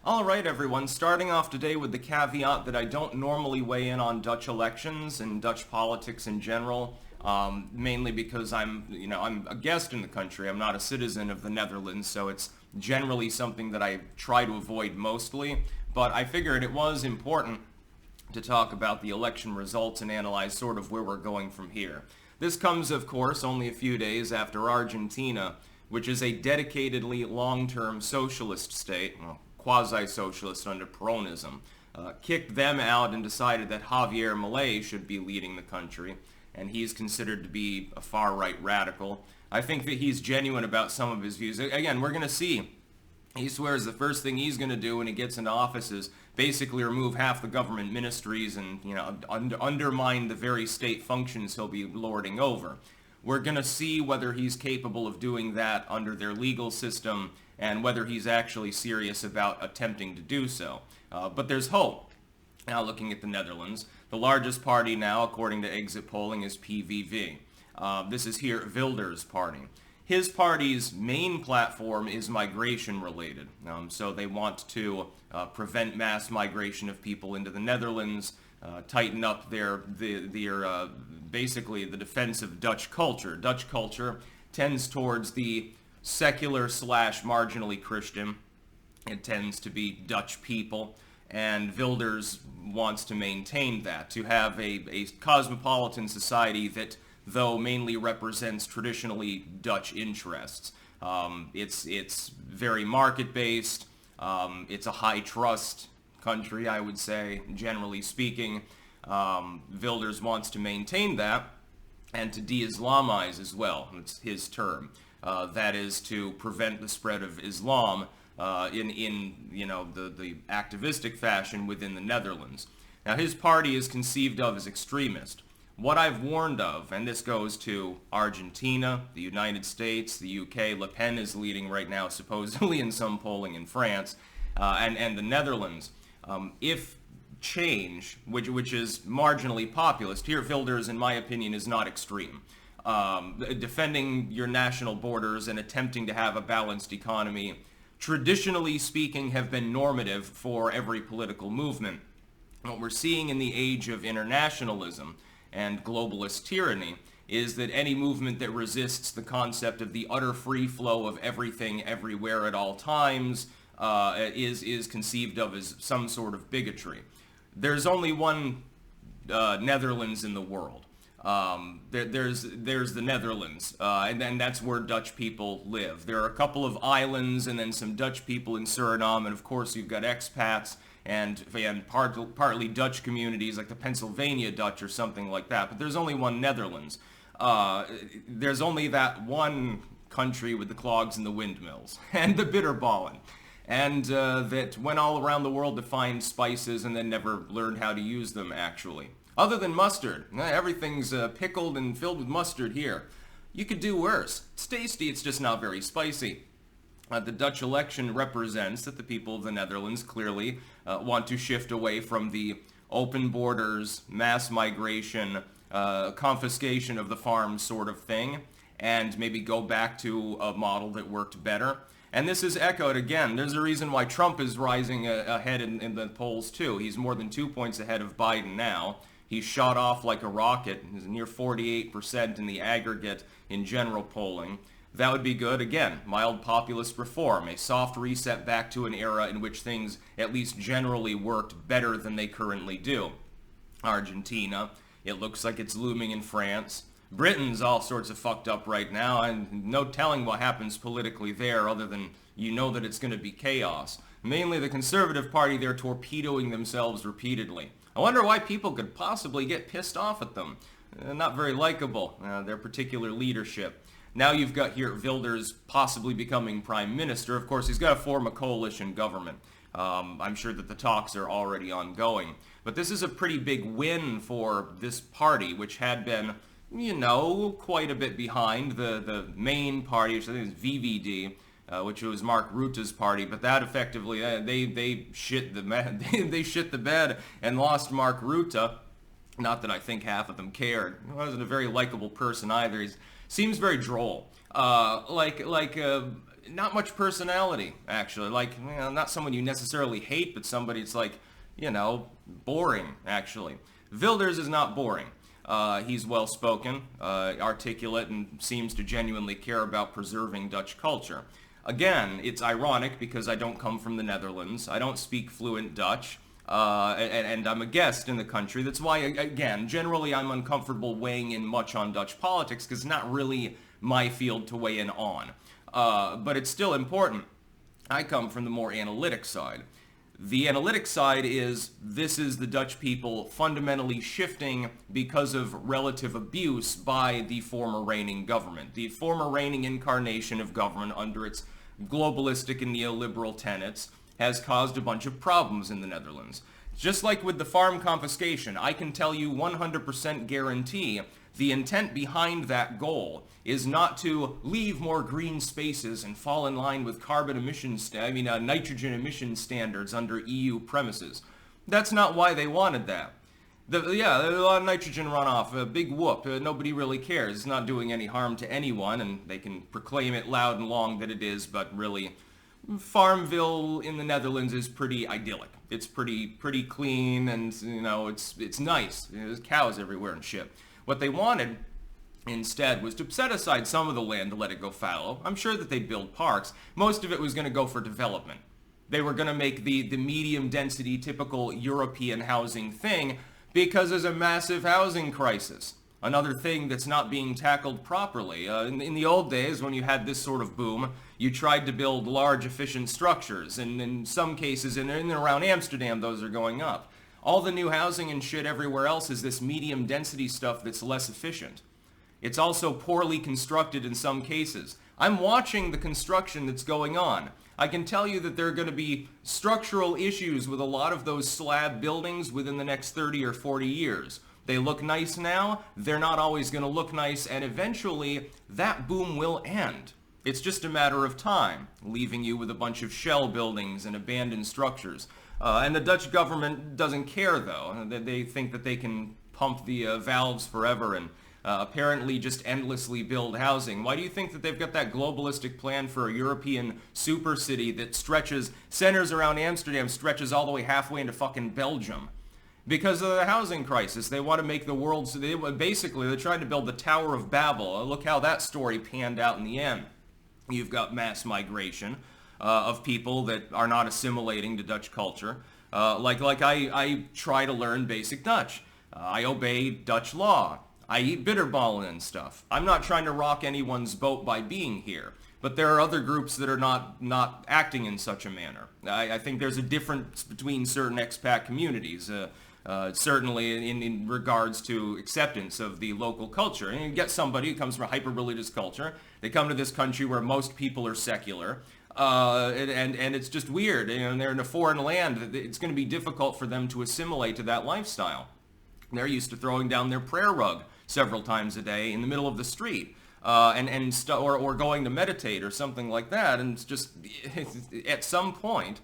Alright everyone, starting off today with the caveat that I don't normally weigh in on Dutch elections and Dutch politics in general, mainly because I'm a guest in the country. I'm not a citizen of the Netherlands, so it's generally something that I try to avoid mostly, but I figured it was important to talk about the election results and analyze sort of where we're going from here. This comes, of course, only a few days after Argentina, which is a dedicatedly long-term socialist state, well, quasi-socialist under Peronism, kicked them out and decided that Javier Milei should be leading the country, and he's considered to be a far-right radical. I think that he's genuine about some of his views. Again, we're going to see. He swears the first thing he's going to do when he gets into office is basically remove half the government ministries and, undermine the very state functions he'll be lording over. We're going to see whether he's capable of doing that under their legal system and whether he's actually serious about attempting to do so. But there's hope. Now looking at the Netherlands, the largest party now, according to exit polling, is PVV. This is Geert Wilders' party. His party's main platform is migration related. So they want to prevent mass migration of people into the Netherlands, tighten up basically the defense of Dutch culture. Dutch culture tends towards the secular / marginally Christian. It tends to be Dutch people, and Wilders wants to maintain that, to have a cosmopolitan society that, though mainly represents traditionally Dutch interests. It's very market-based. It's a high-trust country, I would say, generally speaking. Wilders wants to maintain that and to de-Islamize as well. It's his term. That is to prevent the spread of Islam in the activistic fashion within the Netherlands. Now, his party is conceived of as extremist. What I've warned of, and this goes to Argentina, the United States, the UK, Le Pen is leading right now supposedly in some polling in France, and the Netherlands. If change, which is marginally populist, Geert Wilders, in my opinion, is not extreme. Defending your national borders and attempting to have a balanced economy, traditionally speaking, have been normative for every political movement. What we're seeing in the age of internationalism and globalist tyranny is that any movement that resists the concept of the utter free flow of everything everywhere at all times is conceived of as some sort of bigotry. There's only one Netherlands in the world. There's the Netherlands, and that's where Dutch people live. There are a couple of islands and then some Dutch people in Suriname, and of course you've got expats and partly Dutch communities like the Pennsylvania Dutch or something like that. But there's only one Netherlands. There's only that one country with the clogs and the windmills and the bitterballen. And that went all around the world to find spices and then never learned how to use them, actually. Other than mustard. Everything's pickled and filled with mustard here. You could do worse. It's tasty, it's just not very spicy. The Dutch election represents that the people of the Netherlands clearly want to shift away from the open borders, mass migration, confiscation of the farm sort of thing, and maybe go back to a model that worked better. And this is echoed again. There's a reason why Trump is rising ahead in the polls too. He's more than 2 points ahead of Biden now. He's shot off like a rocket. He's near 48% in the aggregate in general polling. That would be good. Again, mild populist reform, a soft reset back to an era in which things at least generally worked better than they currently do. Argentina, it looks like it's looming in France. Britain's all sorts of fucked up right now, and no telling what happens politically there other than you know that it's going to be chaos. Mainly the Conservative Party, they're torpedoing themselves repeatedly. I wonder why people could possibly get pissed off at them. Not very likable, their particular leadership. Now you've got here Wilders possibly becoming prime minister. Of course, he's got to form a coalition government. I'm sure that the talks are already ongoing. But this is a pretty big win for this party, which had been, quite a bit behind the main party, which I think is VVD, which was Mark Rutte's party. But that effectively, they shit the bed and lost Mark Rutte. Not that I think half of them cared. He wasn't a very likable person either. He seems very droll. not much personality, actually. Like, not someone you necessarily hate, but somebody it's like, boring, actually. Wilders is not boring. He's well-spoken, articulate, and seems to genuinely care about preserving Dutch culture. Again, it's ironic because I don't come from the Netherlands. I don't speak fluent Dutch. And I'm a guest in the country. That's why, again, generally I'm uncomfortable weighing in much on Dutch politics because it's not really my field to weigh in on. But it's still important. I come from the more analytic side. The analytic side is this is the Dutch people fundamentally shifting because of relative abuse by the former reigning government. The former reigning incarnation of government under its globalistic and neoliberal tenets has caused a bunch of problems in the Netherlands. Just like with the farm confiscation, I can tell you 100% guarantee the intent behind that goal is not to leave more green spaces and fall in line with nitrogen emission standards under EU premises. That's not why they wanted that. There's a lot of nitrogen runoff, a big whoop, nobody really cares. It's not doing any harm to anyone, and they can proclaim it loud and long that it is, but really, Farmville in the Netherlands is pretty idyllic. It's pretty clean, and it's nice. There's cows everywhere and shit. What they wanted instead was to set aside some of the land to let it go fallow. I'm sure that they'd build parks. Most of it was going to go for development. They were going to make the medium density, typical European housing thing because there's a massive housing crisis. Another thing that's not being tackled properly. In the old days, when you had this sort of boom, you tried to build large, efficient structures. And in some cases, in and around Amsterdam, those are going up. All the new housing and shit everywhere else is this medium density stuff that's less efficient. It's also poorly constructed in some cases. I'm watching the construction that's going on. I can tell you that there are going to be structural issues with a lot of those slab buildings within the next 30 or 40 years. They look nice now, they're not always going to look nice, and eventually that boom will end. It's just a matter of time, leaving you with a bunch of shell buildings and abandoned structures. And the Dutch government doesn't care, though. They think that they can pump the valves forever and apparently just endlessly build housing. Why do you think that they've got that globalistic plan for a European super city that centers around Amsterdam, stretches all the way halfway into fucking Belgium? Because of the housing crisis. They want to make the world, they're trying to build the Tower of Babel. Look how that story panned out in the end. You've got mass migration of people that are not assimilating to Dutch culture. I try to learn basic Dutch. I obey Dutch law. I eat bitterballen and stuff. I'm not trying to rock anyone's boat by being here. But there are other groups that are not acting in such a manner. I think there's a difference between certain expat communities. Certainly in regards to acceptance of the local culture. And you get somebody who comes from a hyper-religious culture. They come to this country where most people are secular. And it's just weird. And they're in a foreign land. It's going to be difficult for them to assimilate to that lifestyle. They're used to throwing down their prayer rug several times a day in the middle of the street. Or going to meditate or something like that. And it's just, at some point,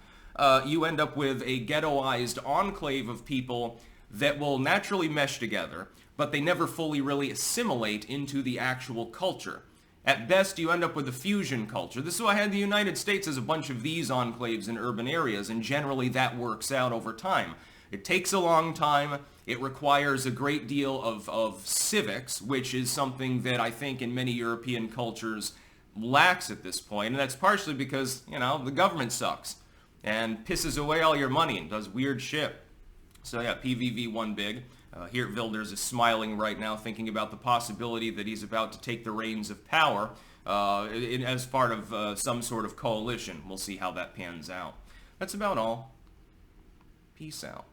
you end up with a ghettoized enclave of people that will naturally mesh together, but they never fully really assimilate into the actual culture. At best, you end up with a fusion culture. This is why I had the United States as a bunch of these enclaves in urban areas, and generally that works out over time. It takes a long time. It requires a great deal of civics, which is something that I think in many European cultures lacks at this point, and that's partially because, the government sucks and pisses away all your money and does weird shit. So yeah, PVV won big. Geert Wilders is smiling right now, thinking about the possibility that he's about to take the reins of power as part of some sort of coalition. We'll see how that pans out. That's about all. Peace out.